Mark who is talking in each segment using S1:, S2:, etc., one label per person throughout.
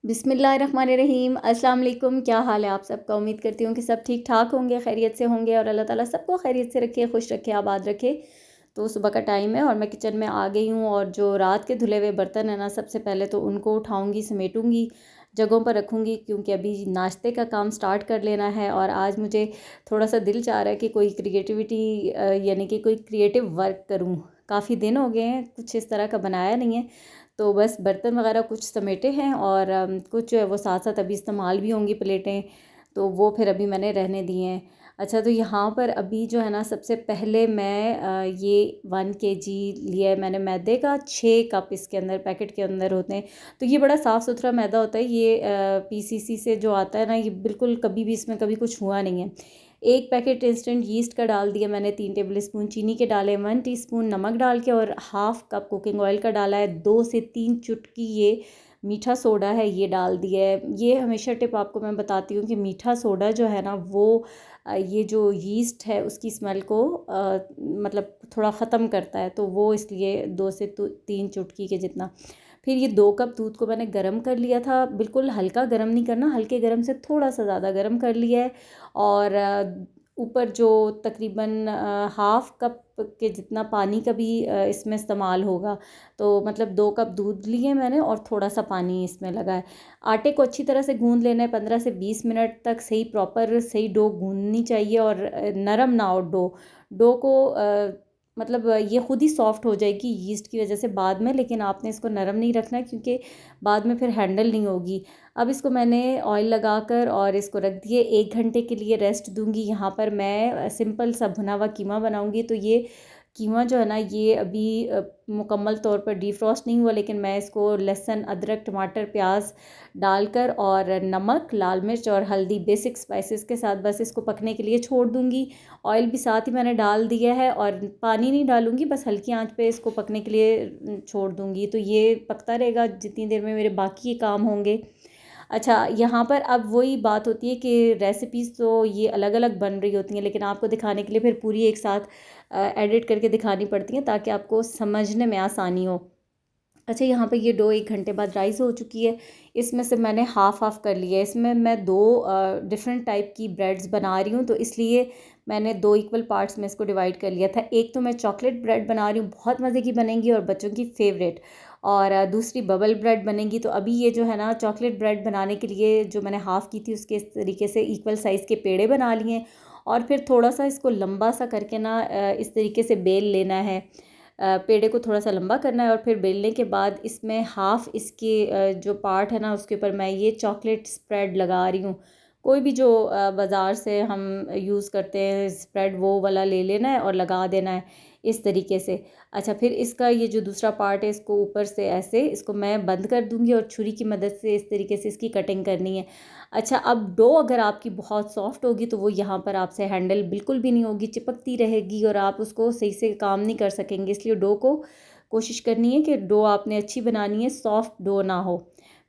S1: बिस्मिल्लाहिर्रहमानिर्रहीम। अस्सलाम वालेकुम। क्या हाल है आप सबका? उम्मीद करती हूँ कि सब ठीक ठाक होंगे, खैरियत से होंगे और अल्लाह ताला सबको खैरियत से रखे, खुश रखे, आबाद रखे। तो सुबह का टाइम है और मैं किचन में आ गई हूँ और जो रात के धुले हुए बर्तन हैं ना, सबसे पहले तो उनको उठाऊँगी, समेटूँगी, जगहों पर रखूँगी क्योंकि अभी नाश्ते का काम स्टार्ट कर लेना है। और आज मुझे थोड़ा सा दिल चाह रहा है कि कोई क्रिएटिविटी यानी कि कोई क्रिएटिव वर्क करूँ। काफ़ी दिन हो गए हैं, कुछ इस तरह का बनाया नहीं है। तो बस बर्तन वगैरह कुछ समेटे हैं और कुछ जो है वो साथ साथ अभी इस्तेमाल भी होंगी प्लेटें, तो वो फिर अभी मैंने रहने दिए हैं। अच्छा, तो यहाँ पर अभी जो है ना, सबसे पहले मैं ये 1 kg लिया है मैंने मैदे का। 6 कप इसके अंदर पैकेट के अंदर होते हैं। तो ये बड़ा साफ़ सुथरा मैदा होता है ये। पीसीसी से जो आता है ना, ये बिल्कुल कभी भी इसमें कभी कुछ हुआ नहीं है। एक पैकेट इंस्टेंट यीस्ट का डाल दिया मैंने, 3 टेबल स्पून चीनी के डाले, 1 टीस्पून नमक डाल के और हाफ़ कप कुकिंग ऑयल का डाला है। 2 से 3 चुटकी ये मीठा सोडा है, ये डाल दिया है। ये हमेशा टिप आपको मैं बताती हूँ कि मीठा सोडा जो है ना वो ये जो यीस्ट है उसकी स्मेल को मतलब थोड़ा ख़त्म करता है, तो वो इसलिए 2 से 3 चुटकी के जितना। फिर ये 2 कप दूध को मैंने गर्म कर लिया था, बिल्कुल हल्का गर्म नहीं करना, हल्के गर्म से थोड़ा सा ज़्यादा गर्म कर लिया है। और ऊपर जो तकरीबन हाफ़ कप के जितना पानी का भी इसमें इस्तेमाल होगा। तो मतलब 2 कप दूध लिए मैंने और थोड़ा सा पानी इसमें लगा है। आटे को अच्छी तरह से गूंद लेना है, 15 से 20 मिनट तक सही प्रॉपर सही डो गूंदनी चाहिए और नरम ना हो डो। डो को मतलब ये ख़ुद ही सॉफ्ट हो जाएगी यीस्ट की वजह से बाद में, लेकिन आपने इसको नरम नहीं रखना है क्योंकि बाद में फिर हैंडल नहीं होगी। अब इसको मैंने ऑयल लगाकर और इसको रख दिए, 1 घंटे के लिए रेस्ट दूंगी। यहाँ पर मैं सिंपल सा भुना हुआ कीमा बनाऊंगी। तो ये कीमा जो है ना, ये अभी मुकम्मल तौर पर डिफ्रॉस्ट नहीं हुआ, लेकिन मैं इसको लहसुन, अदरक, टमाटर, प्याज डालकर और नमक, लाल मिर्च और हल्दी, बेसिक स्पाइसेस के साथ बस इसको पकने के लिए छोड़ दूंगी। ऑयल भी साथ ही मैंने डाल दिया है और पानी नहीं डालूंगी, बस हल्की आंच पे इसको पकने के लिए छोड़ दूंगी। तो ये पकता रहेगा जितनी देर में मेरे बाकी ये काम होंगे। अच्छा, यहाँ पर अब वही बात होती है कि रेसिपीज़ तो ये अलग अलग बन रही होती हैं, लेकिन आपको दिखाने के लिए फिर पूरी एक साथ एडिट करके दिखानी पड़ती हैं ताकि आपको समझने में आसानी हो। अच्छा, यहाँ पे ये डो 1 घंटे बाद राइस हो चुकी है। इसमें से मैंने हाफ़ कर लिया है। इसमें मैं दो डिफरेंट टाइप की ब्रेड्स बना रही हूँ, तो इसलिए मैंने 2 इक्वल पार्ट्स में इसको डिवाइड कर लिया था। एक तो मैं चॉकलेट ब्रेड बना रही हूँ, बहुत मज़े की बनेगी और बच्चों की फेवरेट। और दूसरी बबल ब्रेड बनेगी। तो अभी ये जो है ना, चॉकलेट ब्रेड बनाने के लिए जो मैंने हाफ़ की थी उसके इस तरीके से इक्वल साइज़ के पेड़े बना लिए हैं और फिर थोड़ा सा इसको लंबा सा करके ना इस तरीके से बेल लेना है। पेड़े को थोड़ा सा लंबा करना है और फिर बेलने के बाद इसमें हाफ़ इसके जो पार्ट है ना उसके ऊपर मैं ये चॉकलेट स्प्रेड लगा रही हूँ। कोई भी जो बाज़ार से हम यूज़ करते हैं स्प्रेड, वो वाला ले लेना है और लगा देना है इस तरीके से। अच्छा, फिर इसका ये जो दूसरा पार्ट है इसको ऊपर से ऐसे इसको मैं बंद कर दूँगी और छुरी की मदद से इस तरीके से इसकी कटिंग करनी है। अच्छा, अब डो अगर आपकी बहुत सॉफ्ट होगी तो वो यहाँ पर आपसे हैंडल बिल्कुल भी नहीं होगी, चिपकती रहेगी और आप उसको सही से काम नहीं कर सकेंगे। इसलिए डो को कोशिश करनी है कि डो आपने अच्छी बनानी है, सॉफ्ट डो ना हो।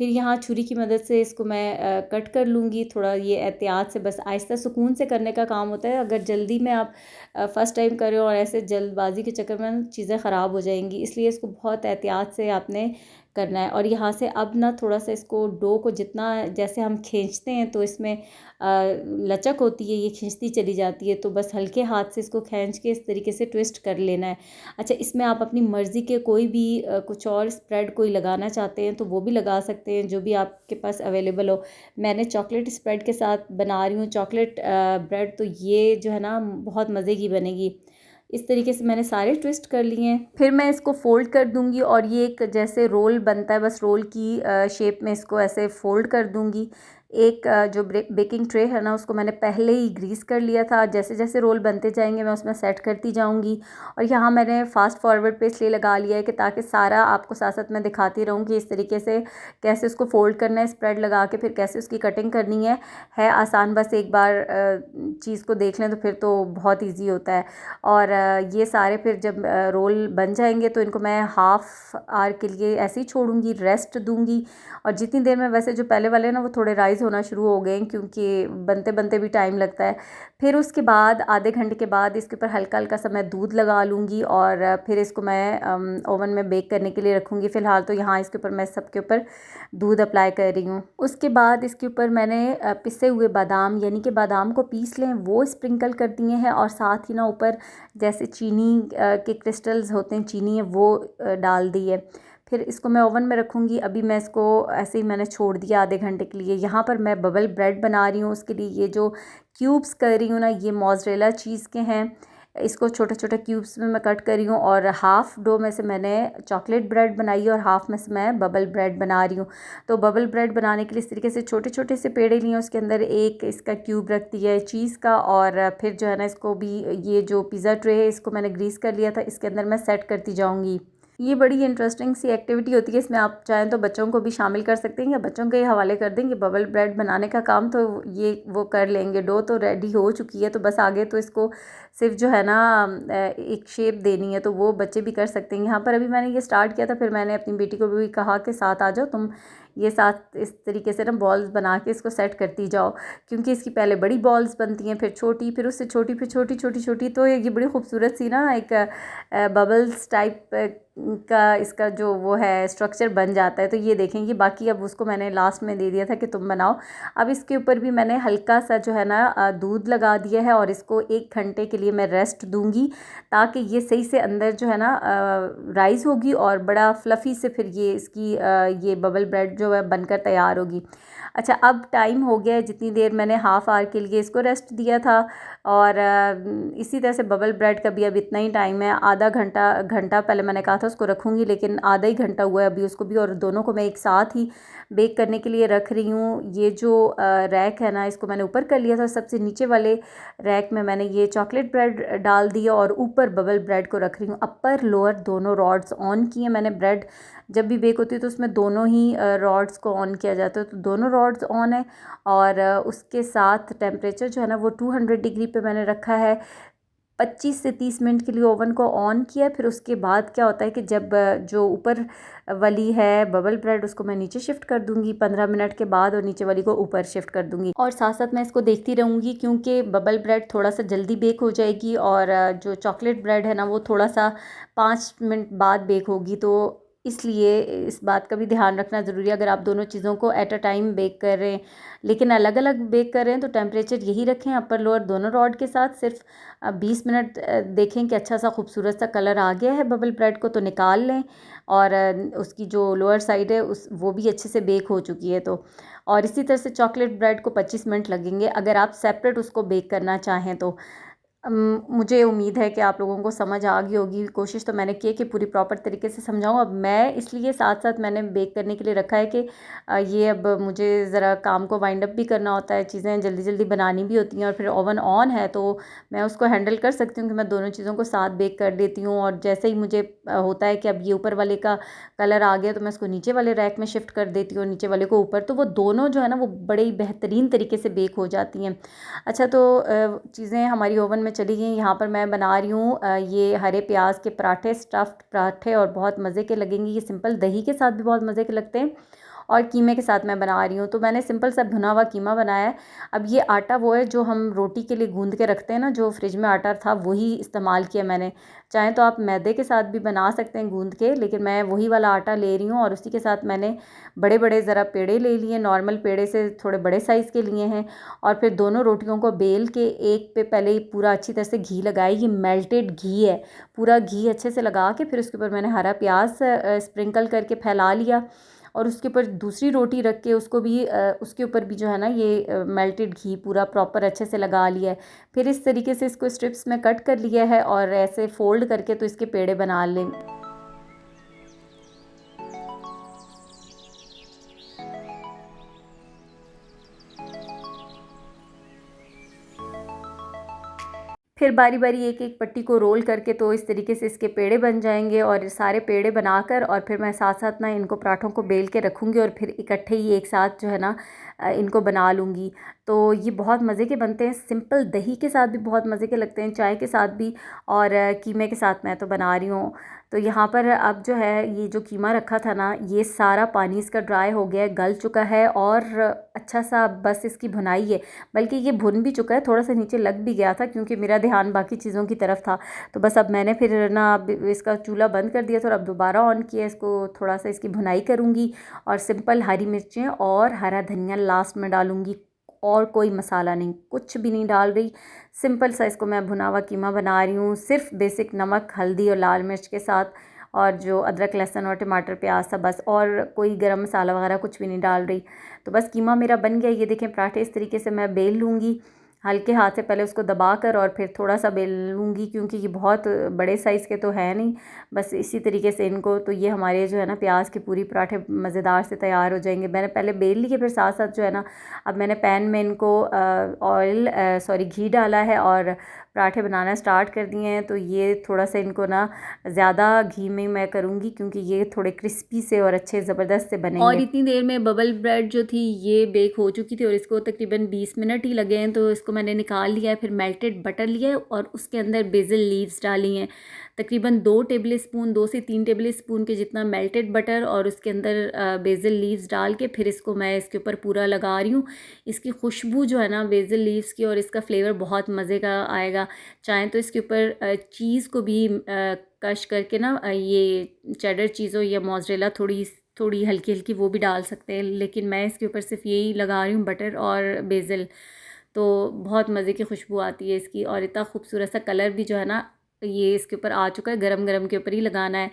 S1: फिर यहाँ छुरी की मदद से इसको मैं कट कर लूँगी। थोड़ा ये एहतियात से, बस आहिस्ता सुकून से करने का काम होता है। अगर जल्दी में आप फ़र्स्ट टाइम कर रहे हो और ऐसे जल्दबाजी के चक्कर में चीज़ें ख़राब हो जाएंगी, इसलिए इसको बहुत एहतियात से आपने करना है। और यहाँ से अब ना थोड़ा सा इसको डो को जितना जैसे हम खींचते हैं तो इसमें लचक होती है, ये खींचती चली जाती है, तो बस हल्के हाथ से इसको खींच के इस तरीके से ट्विस्ट कर लेना है। अच्छा, इसमें आप अपनी मर्ज़ी के कोई भी कुछ और स्प्रेड कोई लगाना चाहते हैं तो वो भी लगा सकते हैं, जो भी आपके पास अवेलेबल हो। मैंने चॉकलेट स्प्रेड के साथ बना रही हूँ चॉकलेट ब्रेड, तो ये जो है ना बहुत मज़े की बनेगी। इस तरीके से मैंने सारे ट्विस्ट कर लिए हैं। फिर मैं इसको फ़ोल्ड कर दूंगी और ये एक जैसे रोल बनता है, बस रोल की शेप में इसको ऐसे फ़ोल्ड कर दूंगी। एक जो बेकिंग ट्रे है ना उसको मैंने पहले ही ग्रीस कर लिया था। जैसे जैसे रोल बनते जाएंगे मैं उसमें सेट करती जाऊंगी। और यहाँ मैंने फ़ास्ट फॉरवर्ड पे इसलिए लगा लिया है कि ताकि सारा आपको साथ साथ मैं दिखाती रहूँ कि इस तरीके से कैसे उसको फ़ोल्ड करना है स्प्रेड लगा के, फिर कैसे उसकी कटिंग करनी है आसान। बस एक बार चीज़ को देख लें तो फिर तो बहुत ईजी होता है। और ये सारे फिर जब रोल बन जाएंगे तो इनको मैं हाफ़ आवर के लिए ऐसे ही छोड़ूंगी, रेस्ट दूंगी। और जितनी देर में वैसे जो पहले वाले ना वो थोड़े राइस राइज़ होना शुरू हो गए क्योंकि बनते बनते भी टाइम लगता है। फिर उसके बाद आधे घंटे के बाद इसके ऊपर हल्का हल्का सा मैं दूध लगा लूँगी और फिर इसको मैं ओवन में बेक करने के लिए रखूँगी। फ़िलहाल तो यहाँ इसके ऊपर मैं सबके ऊपर दूध अप्लाई कर रही हूँ। उसके बाद इसके ऊपर मैंने पिसे हुए बादाम, यानी कि बादाम को पीस लें, वो स्प्रिंकल कर दिए हैं और साथ ही ना ऊपर जैसे चीनी के क्रिस्टल्स होते हैं, चीनी है वो डाल दी है। फिर इसको मैं ओवन में रखूँगी। अभी मैं इसको ऐसे ही मैंने छोड़ दिया आधे घंटे के लिए। यहाँ पर मैं बबल ब्रेड बना रही हूँ। उसके लिए ये जो क्यूब्स कर रही हूँ ना, ये मोज़रेला चीज़ के हैं। इसको छोटे छोटे क्यूब्स में मैं कट कर रही हूँ और हाफ़ डो में से मैंने चॉकलेट ब्रेड बनाई है और हाफ़ में से मैं बबल ब्रेड बना रही हूँ। तो बबल ब्रेड बनाने के लिए इस तरीके से छोटे छोटे से पेड़े लिए, उसके अंदर एक इसका क्यूब रख दिया है चीज़ का और फिर जो है ना इसको भी, ये जो पिज़्ज़ा ट्रे है इसको मैंने ग्रीस कर लिया था, इसके अंदर मैं सेट करती जाऊँगी। ये बड़ी इंटरेस्टिंग सी एक्टिविटी होती है। इसमें आप चाहें तो बच्चों को भी शामिल कर सकते हैं या बच्चों के हवाले कर देंगे। बबल ब्रेड बनाने का काम तो ये वो कर लेंगे। डो तो रेडी हो चुकी है, तो बस आगे तो इसको सिर्फ जो है ना एक शेप देनी है, तो वो बच्चे भी कर सकते हैं। यहाँ पर अभी मैंने ये स्टार्ट किया था, फिर मैंने अपनी बेटी को भी कहा कि साथ आ जाओ तुम, ये साथ इस तरीके से ना बॉल्स बना के इसको सेट करती जाओ, क्योंकि इसकी पहले बड़ी बॉल्स बनती हैं, फिर छोटी, फिर उससे छोटी, फिर छोटी छोटी छोटी, तो ये बड़ी खूबसूरत सी ना एक बबल्स टाइप का इसका जो वो है स्ट्रक्चर बन जाता है। तो ये देखेंगे। बाकी अब उसको मैंने लास्ट में दे दिया था कि तुम बनाओ। अब इसके ऊपर भी मैंने हल्का सा जो है ना दूध लगा दिया है और इसको 1 घंटे के लिए मैं रेस्ट दूंगी, ताकि ये सही से अंदर जो है ना राइज़ होगी और बड़ा फ्लफ़ी से फिर ये इसकी ये बबल ब्रेड जो है बनकर तैयार होगी। अच्छा, अब टाइम हो गया है, जितनी देर मैंने हाफ़ आवर के लिए इसको रेस्ट दिया था। और इसी तरह से बबल ब्रेड का भी अब इतना ही टाइम है। आधा घंटा पहले मैंने कहा था उसको रखूँगी, लेकिन आधा ही घंटा हुआ है अभी उसको भी, और दोनों को मैं एक साथ ही बेक करने के लिए रख रही हूँ। ये जो रैक है ना, इसको मैंने ऊपर कर लिया था। सबसे नीचे वाले रैक में मैंने ये चॉकलेट ब्रेड डाल दिया और ऊपर बबल ब्रेड को रख रही हूँ। अपर लोअर दोनों रॉड्स ऑन किए मैंने। ब्रेड जब भी बेक होती है तो उसमें दोनों ही रॉड्स को ऑन किया जाता है, तो दोनों रॉड्स ऑन है। और उसके साथ टेम्परेचर जो है ना वो 200 डिग्री पे मैंने रखा है। 25 से 30 मिनट के लिए ओवन को ऑन किया। फिर उसके बाद क्या होता है कि जब जो ऊपर वाली है बबल ब्रेड उसको मैं नीचे शिफ्ट कर दूंगी 15 मिनट के बाद, और नीचे वाली को ऊपर शिफ्ट कर दूंगी। और साथ साथ मैं इसको देखती रहूँगी, क्योंकि बबल ब्रेड थोड़ा सा जल्दी बेक हो जाएगी और जो चॉकलेट ब्रेड है ना वो थोड़ा सा 5 मिनट बाद बेक होगी। तो इसलिए इस बात का भी ध्यान रखना ज़रूरी है। अगर आप दोनों चीज़ों को एट अ टाइम बेक कर रहे हैं, लेकिन अलग अलग बेक कर रहे हैं, तो टेम्परेचर यही रखें अपर लोअर दोनों रॉड के साथ। सिर्फ 20 मिनट देखें कि अच्छा सा खूबसूरत सा कलर आ गया है बबल ब्रेड को, तो निकाल लें। और उसकी जो लोअर साइड है वो भी अच्छे से बेक हो चुकी है। तो और इसी तरह से चॉकलेट ब्रेड को 25 मिनट लगेंगे अगर आप सेपरेट उसको बेक करना चाहें तो। मुझे उम्मीद है कि आप लोगों को समझ आ गई होगी। कोशिश तो मैंने की कि पूरी प्रॉपर तरीके से समझाऊँ। अब मैं इसलिए साथ साथ मैंने बेक करने के लिए रखा है कि ये अब मुझे ज़रा काम को वाइंड अप भी करना होता है, चीज़ें जल्दी जल्दी बनानी भी होती हैं, और फिर ओवन ऑन है तो मैं उसको हैंडल कर सकती हूँ कि मैं दोनों चीज़ों को साथ बेक कर देती हूँ। और जैसे ही मुझे होता है कि अब ये ऊपर वाले का कलर आ गया तो मैं इसको नीचे वाले रैक में शिफ्ट कर देती हूँ, नीचे वाले को ऊपर, तो वो दोनों जो है ना वो बड़े ही बेहतरीन तरीके से बेक हो जाती हैं। अच्छा, तो चीज़ें हमारी ओवन में चली गई। यहाँ पर मैं बना रही हूँ ये हरे प्याज के पराठे, स्टफ्ड पराठे, और बहुत मज़े के लगेंगे। ये सिंपल दही के साथ भी बहुत मज़े के लगते हैं और कीमे के साथ मैं बना रही हूँ। तो मैंने सिंपल सा भुना हुआ कीमा बनाया है। अब ये आटा वो है जो हम रोटी के लिए गूंद के रखते हैं ना, जो फ्रिज में आटा था वही इस्तेमाल किया मैंने। चाहें तो आप मैदे के साथ भी बना सकते हैं गूंद के, लेकिन मैं वही वाला आटा ले रही हूँ। और उसी के साथ मैंने बड़े बड़े ज़रा पेड़े ले लिए, नॉर्मल पेड़े से थोड़े बड़े साइज़ के लिए हैं। और फिर दोनों रोटियों को बेल के एक पे पहले ही पूरा अच्छी तरह से घी लगाई। ये मेल्टेड घी है, पूरा घी अच्छे से लगा के फिर उसके ऊपर मैंने हरा प्याज स्प्रिंकल करके फैला लिया। और उसके ऊपर दूसरी रोटी रख के उसको भी उसके ऊपर भी जो है ना ये मेल्टेड घी पूरा प्रॉपर अच्छे से लगा लिया है। फिर इस तरीके से इसको स्ट्रिप्स में कट कर लिया है और ऐसे फोल्ड करके तो इसके पेड़े बना लें। फिर बारी बारी एक एक पट्टी को रोल करके तो इस तरीके से इसके पेड़े बन जाएंगे। और सारे पेड़े बनाकर और फिर मैं साथ साथ ना इनको पराठों को बेल के रखूँगी और फिर इकट्ठे ही एक साथ जो है ना इनको बना लूँगी। तो ये बहुत मज़े के बनते हैं। सिंपल दही के साथ भी बहुत मज़े के लगते हैं, चाय के साथ भी, और कीमे के साथ मैं तो बना रही हूँ। तो यहाँ पर अब जो है ये जो कीमा रखा था ना, ये सारा पानी इसका ड्राई हो गया है, गल चुका है और अच्छा सा बस इसकी भुनाई है। बल्कि ये भुन भी चुका है, थोड़ा सा नीचे लग भी गया था क्योंकि मेरा ध्यान बाकी चीज़ों की तरफ था। तो बस अब मैंने फिर ना अब इसका चूल्हा बंद कर दिया था और अब दोबारा ऑन किया, इसको थोड़ा सा इसकी भुनाई करूँगी और सिंपल हरी मिर्चें और हरा धनिया लास्ट में डालूँगी। और कोई मसाला नहीं, कुछ भी नहीं डाल रही, सिंपल सा इसको मैं भुना हुआ कीमा बना रही हूँ, सिर्फ बेसिक नमक, हल्दी और लाल मिर्च के साथ, और जो अदरक लहसुन और टमाटर प्याज था बस, और कोई गरम मसाला वगैरह कुछ भी नहीं डाल रही। तो बस कीमा मेरा बन गया। ये देखें, पराठे इस तरीके से मैं बेल लूँगी, हल्के हाथ से पहले उसको दबाकर और फिर थोड़ा सा बेल लूँगी क्योंकि ये बहुत बड़े साइज़ के तो है नहीं। बस इसी तरीके से इनको, तो ये हमारे जो है ना प्याज की पूरी पराठे मज़ेदार से तैयार हो जाएंगे। मैंने पहले बेल लिए, फिर साथ साथ जो है ना अब मैंने पैन में इनको घी डाला है और पराठे बनाना स्टार्ट कर दिए हैं। तो ये थोड़ा सा इनको ना ज़्यादा घी में मैं करूँगी क्योंकि ये थोड़े क्रिस्पी से और अच्छे ज़बरदस्त से बनेंगे। और इतनी देर में बबल ब्रेड जो थी ये बेक हो चुकी थी और इसको तकरीबन 20 मिनट ही लगे हैं। तो इसको मैंने निकाल लिया है, फिर मेल्टेड बटर लिया है और उसके अंदर बेसिल लीव्स डाली हैं, तकरीबन 2 टेबल स्पून, 2 से 3 टेबल स्पून के जितना मेल्टेड बटर और उसके अंदर बेसिल लीव्स डाल के फिर इसको मैं इसके ऊपर पूरा लगा रही हूँ। इसकी खुशबू जो है ना बेसिल लीव्स की और इसका फ्लेवर बहुत मज़े का आएगा। चाहें तो इसके ऊपर चीज़ को भी कश करके ना ये चेडर चीज़ हो या मोज़रेला थोड़ी थोड़ी हल्की हल्की वो भी डाल सकते हैं, लेकिन मैं इसके ऊपर सिर्फ यही लगा रही हूँ, बटर और बेसिल। तो बहुत मज़े की खुशबू आती है इसकी और इतना खूबसूरत सा कलर भी जो है ना ये इसके ऊपर आ चुका है। गरम गरम के ऊपर ही लगाना है।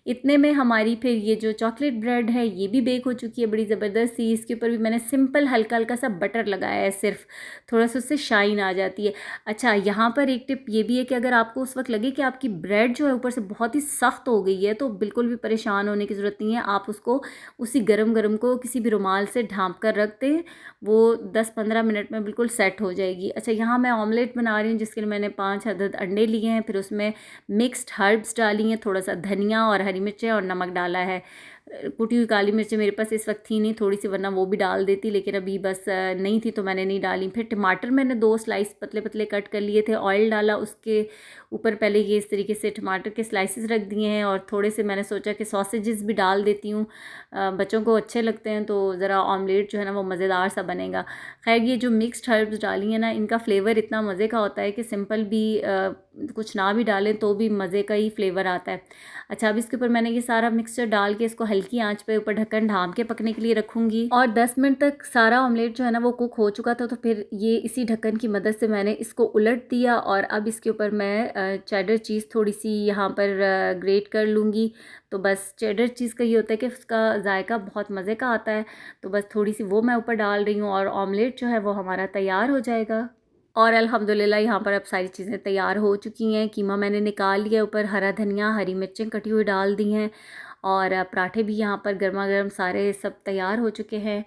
S1: इतने में हमारी फिर ये जो चॉकलेट ब्रेड है ये भी बेक हो चुकी है बड़ी ज़बरदस्त सी। इसके ऊपर भी मैंने सिंपल हल्का हल्का सा बटर लगाया है, सिर्फ थोड़ा सा उससे शाइन आ जाती है। अच्छा, यहाँ पर एक टिप ये भी है कि अगर आपको उस वक्त लगे कि आपकी ब्रेड जो है ऊपर से बहुत ही सख्त हो गई है तो बिल्कुल भी परेशान होने की ज़रूरत नहीं है। आप उसको उसी गरम गरम को किसी भी रुमाल से ढाँप कर रख दें, वो 10-15 मिनट में बिल्कुल सेट हो जाएगी। अच्छा, यहाँ मैं ऑमलेट बना रही हूँ जिसके लिए मैंने 5 अदद अंडे लिए हैं, फिर उसमें मिक्स्ड हर्ब्स डाली हैं, थोड़ा सा धनिया और हरी मिर्चें और नमक डाला है। कुटी हुई काली मिर्चें मेरे पास इस वक्त थी नहीं थोड़ी सी, वरना वो भी डाल देती, लेकिन अभी बस नहीं थी तो मैंने नहीं डाली। फिर टमाटर मैंने 2 स्लाइस पतले पतले कट कर लिए थे, ऑयल डाला उसके ऊपर, पहले ये इस तरीके से टमाटर के स्लाइसेस रख दिए हैं और थोड़े से मैंने सोचा कि सॉसेजेस भी डाल देती हूँ, बच्चों को अच्छे लगते हैं तो ज़रा ऑमलेट जो है ना वो मज़ेदार सा बनेगा। खैर, ये जो मिक्स्ड हर्ब्स डाली हैं ना इनका फ्लेवर इतना मज़े का होता है कि सिंपल भी कुछ ना भी डालें तो भी मज़े का ही फ्लेवर आता है। अच्छा, अब इसके ऊपर मैंने ये सारा मिक्सचर डाल के इसको हल्की आंच पे ऊपर ढक्कन ढाँप के पकने के लिए रखूँगी और 10 मिनट तक सारा ऑमलेट जो है ना वो कुक हो चुका था। तो फिर ये इसी ढक्कन की मदद से मैंने इसको उलट दिया और अब इसके ऊपर मैं चेडर चीज़ थोड़ी सी यहाँ पर ग्रेट कर लूँगी। तो बस चेडर चीज़ का ये होता है कि उसका जायका बहुत मज़े का आता है, तो बस थोड़ी सी वो मैं ऊपर डाल रही हूँ और ऑमलेट जो है वो हमारा तैयार हो जाएगा। और अल्हम्दुलिल्लाह यहाँ पर अब सारी चीज़ें तैयार हो चुकी हैं। कीमा मैंने निकाल लिया, ऊपर हरा धनिया, हरी मिर्चें कटी हुई डाल दी हैं और पराठे भी यहाँ पर गर्मा गर्म सारे सब तैयार हो चुके हैं।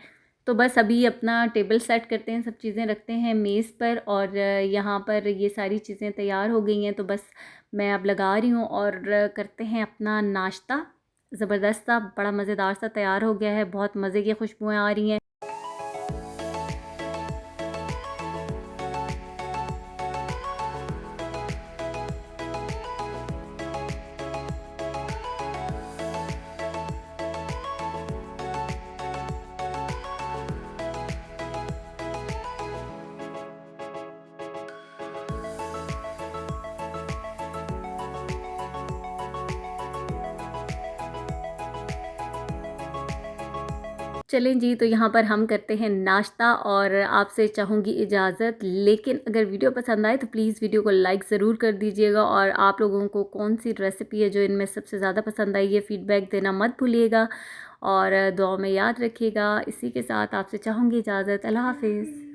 S1: तो बस अभी अपना टेबल सेट करते हैं, सब चीज़ें रखते हैं मेज़ पर और यहाँ पर ये सारी चीज़ें तैयार हो गई हैं। तो बस मैं अब लगा रही हूँ और करते हैं अपना नाश्ता। ज़बरदस्त सा बड़ा मज़ेदार सा तैयार हो गया है, बहुत मज़े की खुशबुएँ आ रही हैं। चलें जी, तो यहाँ पर हम करते हैं नाश्ता और आपसे चाहूँगी इजाज़त। लेकिन अगर वीडियो पसंद आए तो प्लीज़ वीडियो को लाइक ज़रूर कर दीजिएगा और आप लोगों को कौन सी रेसिपी है जो इनमें सबसे ज़्यादा पसंद आई है फ़ीडबैक देना मत भूलिएगा और दुआ में याद रखिएगा। इसी के साथ आपसे चाहूँगी इजाज़त। अल्लाह हाफ़िज़।